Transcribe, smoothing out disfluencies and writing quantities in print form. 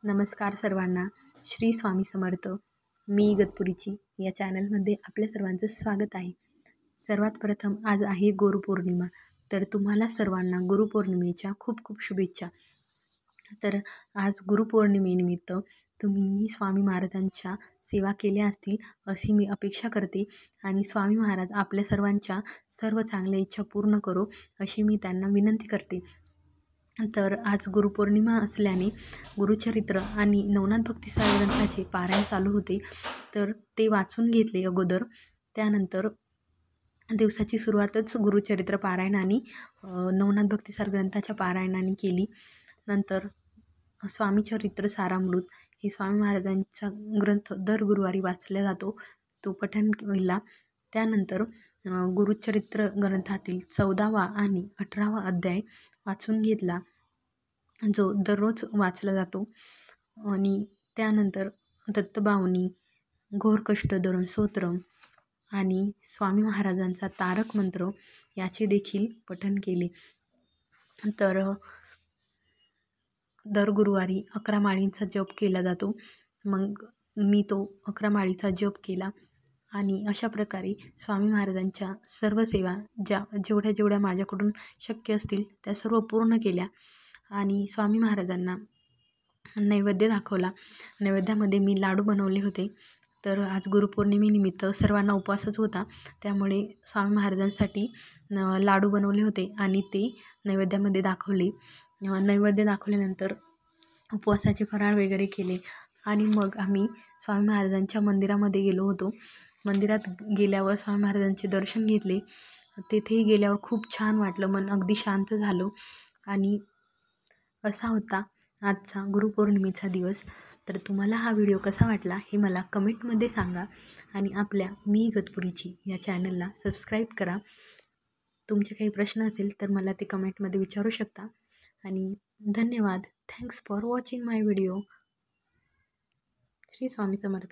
नमस्कार सर्वांना. श्री स्वामी समर्थ. मी इगतपुरीची या चॅनलमध्ये आपल्या सर्वांचं स्वागत आहे. सर्वात प्रथम आज आहे गुरुपौर्णिमा, तर तुम्हाला सर्वांना गुरुपौर्णिमेच्या खूप खूप शुभेच्छा. तर आज गुरुपौर्णिमेनिमित्त तुम्ही स्वामी महाराजांच्या सेवा केल्या असतील अशी मी अपेक्षा करते आणि स्वामी महाराज आपल्या सर्वांच्या सर्व चांगल्या इच्छा पूर्ण करो अशी मी त्यांना विनंती करते. तर आज गुरुपौर्णिमा असल्याने गुरुचरित्र आणि नवनाथ भक्तिसार ग्रंथाचे पारायण चालू होते, तर ते वाचून घेतले अगोदर. त्यानंतर दिवसाची सुरुवातच गुरुचरित्र पारायण आणि नवनाथ भक्तिसार ग्रंथाच्या पारायणाने केली. नंतर स्वामीचरित्र सारामृत हे स्वामी महाराजांचा ग्रंथ दर गुरुवारी वाचला जातो, तो पठण केला. त्यानंतर गुरुचरित्र ग्रंथातील 14वा आणि 18वा अध्याय वाचून घेतला, जो दररोज वाचला जातो. आणि त्यानंतर दत्तबावनी, घोर कष्टदोरम स्तोत्रम आणि स्वामी महाराजांचा तारक मंत्र याचे देखील पठण केले. तर दर गुरुवारी 11 माळींचा जप केला जातो. मग मी तो 11 माळीचा जप केला आणि अशा प्रकारे स्वामी महाराजांच्या सर्व सेवा जेवढ्या माझ्याकडून शक्य असतील त्या सर्व पूर्ण केल्या आणि स्वामी महाराजांना नैवेद्य दाखवला. नैवेद्यामध्ये मी लाडू बनवले होते. तर आज गुरुपौर्णिमेनिमित्त सर्वांना उपवासच होता, त्यामुळे स्वामी महाराजांसाठी लाडू बनवले होते आणि ते नैवेद्यामध्ये दाखवले. नैवेद्य दाखवल्यानंतर उपवासाचे फराळ वगैरे केले आणि मग आम्ही स्वामी महाराजांच्या मंदिरामध्ये गेलो होतो. मंदिरात गेल्यावर स्वामी महाराजांचे दर्शन घेतले. तेथेही गेल्यावर खूप छान वाटलं, मन अगदी शांत झालं. आणि असा होता आजचा गुरुपौर्णिमेचा दिवस. तर तुम्हाला हा व्हिडिओ कसा वाटला हे मला कमेंटमध्ये सांगा आणि आपल्या मी इगतपुरीची या चॅनलला सबस्क्राईब करा. तुमचे काही प्रश्न असेल तर मला ते कमेंटमध्ये विचारू शकता. आणि धन्यवाद. Thanks for watching my video. Shri Swami Samarth.